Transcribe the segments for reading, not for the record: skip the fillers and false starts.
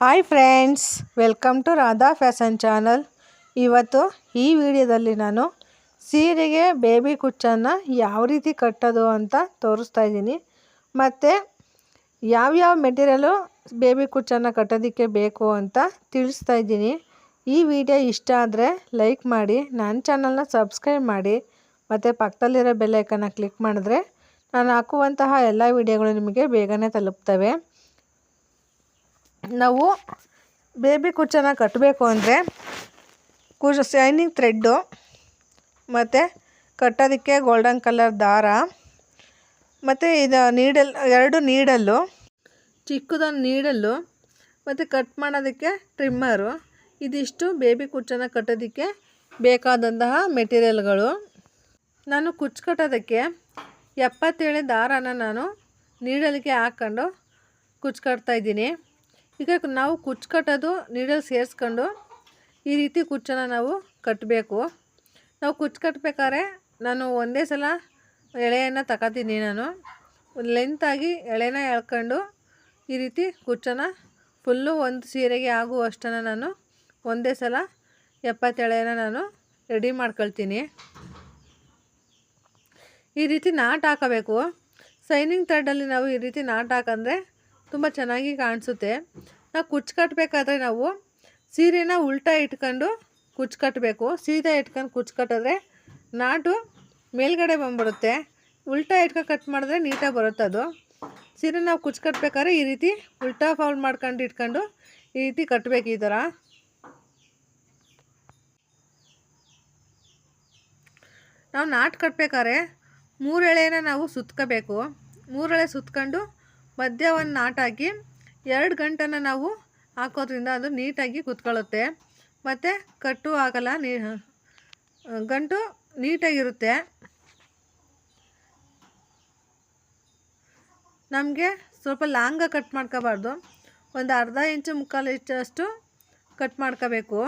Hi friends, welcome to Radha fashion channel. ಇವತ್ತು ಈ ವಿಡಿಯೋದಲ್ಲಿ ನಾನು ಸೀರೆಗೆ ಬೇಬಿ ಕುಚ್ಚನ್ನು ಯಾವ ರೀತಿ ಕಟ್ಟೋದು ಅಂತ ತೋರಿಸ್ತಾ ಇದ್ದೀನಿ. ಮತ್ತು ಯಾವ್ಯಾವ ಮೆಟೀರಿಯಲು ಬೇಬಿ ಕುಚ್ಚನ್ನು ಕಟ್ಟೋದಕ್ಕೆ ಬೇಕು ಅಂತ ತಿಳಿಸ್ತಾ ಇದ್ದೀನಿ. ಈ ವಿಡಿಯೋ ಇಷ್ಟ ಆದರೆ ಲೈಕ್ ಮಾಡಿ, ನನ್ನ ಚಾನಲ್ನ ಸಬ್ಸ್ಕ್ರೈಬ್ ಮಾಡಿ, ಮತ್ತು ಪಕ್ಕದಲ್ಲಿರೋ ಬೆಲ್ ಐಕನ್ನ ಕ್ಲಿಕ್ ಮಾಡಿದ್ರೆ ನಾನು ಹಾಕುವಂತಹ ಎಲ್ಲ ವಿಡಿಯೋಗಳು ನಿಮಗೆ ಬೇಗನೆ ತಲುಪ್ತವೆ. ನಾವು ಬೇಬಿ ಕುಚ್ಚನ್ನು ಕಟ್ಟಬೇಕು ಅಂದರೆ ಶೈನಿಂಗ್ ಥ್ರೆಡ್ಡು ಮತ್ತು ಕಟ್ಟೋದಕ್ಕೆ ಗೋಲ್ಡನ್ ಕಲರ್ ದಾರ ಮತ್ತು ಇದು ಎರಡು ನೀಡಲ್ಲು, ಚಿಕ್ಕದೊಂದು ನೀಡಲ್ಲು ಮತ್ತು ಕಟ್ ಮಾಡೋದಕ್ಕೆ ಟ್ರಿಮ್ಮರು, ಇದಿಷ್ಟು ಬೇಬಿ ಕುಚ್ಚನ್ನು ಕಟ್ಟೋದಕ್ಕೆ ಬೇಕಾದಂತಹ ಮೆಟೀರಿಯಲ್ಗಳು. ನಾನು ಕುಚ್ಚು ಕಟ್ಟೋದಕ್ಕೆ 77 ದಾರನ ನಾನು ನೀಡಲ್ಗೆ ಹಾಕ್ಕೊಂಡು ಕುಚ್ಚು ಕಟ್ತಾಯಿದ್ದೀನಿ. ಈಗ ನಾವು ಕುಚ್ಚು ಕಟ್ಟೋದು ನೀಡಲ್ ಸೇರಿಸ್ಕೊಂಡು ಈ ರೀತಿ ಕುಚ್ಚನ್ನು ನಾವು ಕಟ್ಟಬೇಕು. ನಾವು ಕುಚ್ಚು ಕಟ್ಟಬೇಕಾದ್ರೆ ನಾನು ಒಂದೇ ಸಲ ಎಳೆಯನ್ನು ತಗೋತೀನಿ. ನಾನು ಲೆಂತಾಗಿ ಎಳೆನ ಎಳ್ಕೊಂಡು ಈ ರೀತಿ ಕುಚ್ಚನ್ನು ಫುಲ್ಲು ಒಂದು ಸೀರೆಗೆ ಆಗುವಷ್ಟನ್ನು ನಾನು ಒಂದೇ ಸಲ 70 ಎಳೆನ ನಾನು ರೆಡಿ ಮಾಡ್ಕೊಳ್ತೀನಿ. ಈ ರೀತಿ ನಾಟ್ ಹಾಕಬೇಕು. ಶೈನಿಂಗ್ ಥ್ರೆಡ್ಡಲ್ಲಿ ನಾವು ಈ ರೀತಿ ನಾಟ್ ಹಾಕಂದರೆ ತುಂಬ ಚೆನ್ನಾಗಿ ಕಾಣಿಸುತ್ತೆ. ನಾವು ಕುಚ್ಚು ಕಟ್ಟಬೇಕಾದ್ರೆ ನಾವು ಸೀರೆನ ಉಲ್ಟಾ ಇಟ್ಕೊಂಡು ಕುಚ್ಚು ಕಟ್ಟಬೇಕು. ಸೀದಾ ಇಟ್ಕೊಂಡು ಕುಚ್ಚು ಕಟ್ಟಿದ್ರೆ ನಾಟು ಮೇಲ್ಗಡೆ ಬಂದ್ಬಿಡುತ್ತೆ. ಉಲ್ಟಾ ಇಟ್ಕೊಂಡು ಕಟ್ ಮಾಡಿದ್ರೆ ನೀಟಾಗಿ ಬರುತ್ತೆ ಅದು. ಸೀರೆ ನಾವು ಕುಚ್ಚು ಕಟ್ಟಬೇಕಾದ್ರೆ ಈ ರೀತಿ ಉಲ್ಟಾ ಫೌಲ್ಡ್ ಮಾಡ್ಕೊಂಡು ಇಟ್ಕೊಂಡು ಈ ರೀತಿ ಕಟ್ಟಬೇಕು. ಈ ಥರ ನಾವು ನಾಟ್ ಕಟ್ಟಬೇಕಾದ್ರೆ 3 ಎಳೆನ ನಾವು ಸುತ್ಕೋಬೇಕು. 3 ಎಳೆ ಸುತ್ಕೊಂಡು ಮಧ್ಯ ಒಂದು ನಾಟ್ ಹಾಕಿ 2 ಗಂಟನ್ನು ನಾವು ಹಾಕೋದ್ರಿಂದ ಅದು ನೀಟಾಗಿ ಕುತ್ಕೊಳ್ಳುತ್ತೆ. ಮತ್ತು ಕಟ್ಟು ಆಗಲ್ಲ, ಗಂಟು ನೀಟಾಗಿರುತ್ತೆ. ನಮಗೆ ಸ್ವಲ್ಪ ಲಾಂಗಾಗಿ ಕಟ್ ಮಾಡ್ಕೋಬಾರ್ದು. ಒಂದು ಅರ್ಧ ಇಂಚು 3/4 ಇಂಚಷ್ಟು ಕಟ್ ಮಾಡ್ಕೋಬೇಕು.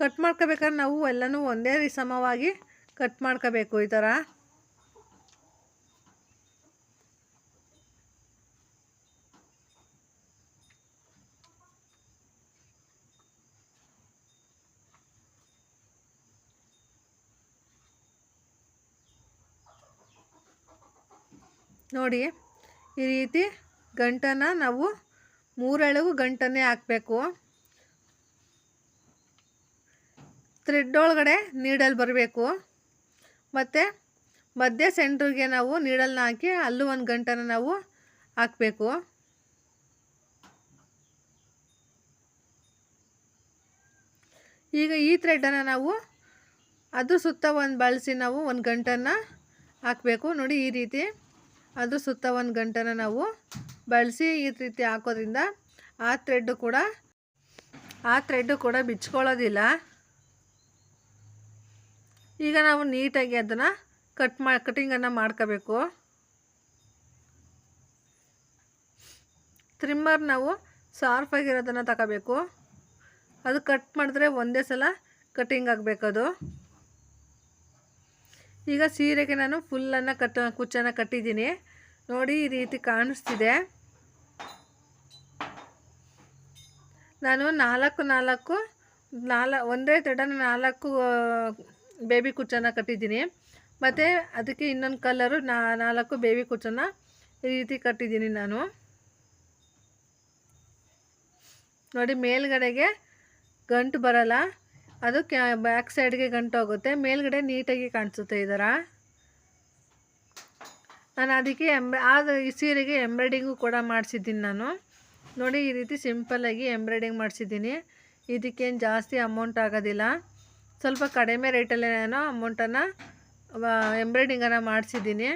ಕಟ್ ಮಾಡ್ಕೋಬೇಕಾದ್ರೆ ನಾವು ಎಲ್ಲನೂ ಒಂದೇ ಸಮವಾಗಿ ಕಟ್ ಮಾಡ್ಕೋಬೇಕು. ಈ ಥರ ನೋಡಿ, ಈ ರೀತಿ ಗಂಟನ್ನು ನಾವು 3 ಎಳೆಗೂ ಗಂಟನ್ನೇ ಹಾಕಬೇಕು. ಥ್ರೆಡ್ ಒಳಗಡೆ ನೀಡಲ್ ಬರಬೇಕು. ಮತ್ತು ಮಧ್ಯ ಸೆಂಟ್ರಿಗೆ ನಾವು ನೀಡಲ್ನ ಹಾಕಿ ಅಲ್ಲೂ ಒಂದು ಗಂಟನ್ನು ನಾವು ಹಾಕಬೇಕು. ಈಗ ಈ ಥ್ರೆಡ್ಡನ್ನು ನಾವು ಅದ್ರ ಸುತ್ತ ಒಂದು ಬಳಸಿ ನಾವು ಒಂದು ಗಂಟನ್ನು ಹಾಕಬೇಕು. ನೋಡಿ, ಈ ರೀತಿ ಅದ್ರ ಸುತ್ತ ಒಂದು ಗಂಟನ್ನು ನಾವು ಬಳಸಿ ಈ ರೀತಿ ಹಾಕೋದ್ರಿಂದ ಆ ಥ್ರೆಡ್ಡು ಕೂಡ ಬಿಚ್ಕೊಳ್ಳೋದಿಲ್ಲ. ಈಗ ನಾವು ನೀಟಾಗಿ ಅದನ್ನು ಕಟಿಂಗನ್ನು ಮಾಡ್ಕೋಬೇಕು. ಟ್ರಿಮ್ಮರ್ ನಾವು ಶಾರ್ಪಾಗಿರೋದನ್ನು ತಗೋಬೇಕು. ಅದು ಕಟ್ ಮಾಡಿದ್ರೆ ಒಂದೇ ಸಲ ಕಟಿಂಗ್ ಆಗಬೇಕದು. ಈಗ ಸೀರೆಗೆ ನಾನು ಫುಲ್ಲನ್ನು ಕುಚ್ಚನ್ನು ಕಟ್ಟಿದ್ದೀನಿ. ನೋಡಿ, ಈ ರೀತಿ ಕಾಣಿಸ್ತಿದೆ. ನಾನು ಒಂದೇ ಥ್ರೆಡನ್ನು 4 ಬೇಬಿ ಕುಚ್ಚನ್ನು ಕಟ್ಟಿದ್ದೀನಿ. ಮತ್ತು ಅದಕ್ಕೆ ಇನ್ನೊಂದು ಕಲರು 4 ಬೇಬಿ ಕುಚ್ಚನ್ನು ಈ ರೀತಿ ಕಟ್ಟಿದ್ದೀನಿ ನಾನು. ನೋಡಿ, ಮೇಲ್ಗಡೆಗೆ ಗಂಟು ಬರಲ್ಲ, ಅದು ಬ್ಯಾಕ್ ಸೈಡ್ಗೆ ಗಂಟು ಹೋಗುತ್ತೆ. ಮೇಲ್ಗಡೆ ನೀಟಾಗಿ ಕಾಣಿಸುತ್ತೆ. ಈ ಥರ ನಾನು ಅದಕ್ಕೆ ಈ ಸೀರೆಗೆ ಎಂಬ್ರಾಯ್ಡಿಂಗು ಕೂಡ ಮಾಡಿಸಿದ್ದೀನಿ ನಾನು. ನೋಡಿ, ಈ ರೀತಿ ಸಿಂಪಲ್ಲಾಗಿ ಎಂಬ್ರಾಯ್ಡಿಂಗ್ ಮಾಡಿಸಿದ್ದೀನಿ. ಇದಕ್ಕೇನು ಜಾಸ್ತಿ ಅಮೌಂಟ್ ಆಗೋದಿಲ್ಲ. ಸ್ವಲ್ಪ ಕಡಿಮೆ ರೇಟಲ್ಲೇ ನಾನು ಅಮೌಂಟನ್ನು ಎಂಬ್ರಾಯ್ಡಿಂಗನ್ನು ಮಾಡಿಸಿದ್ದೀನಿ.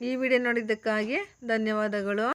ಈ ವಿಡಿಯೋ ನೋಡಿದ್ದಕ್ಕಾಗಿ ಧನ್ಯವಾದಗಳು.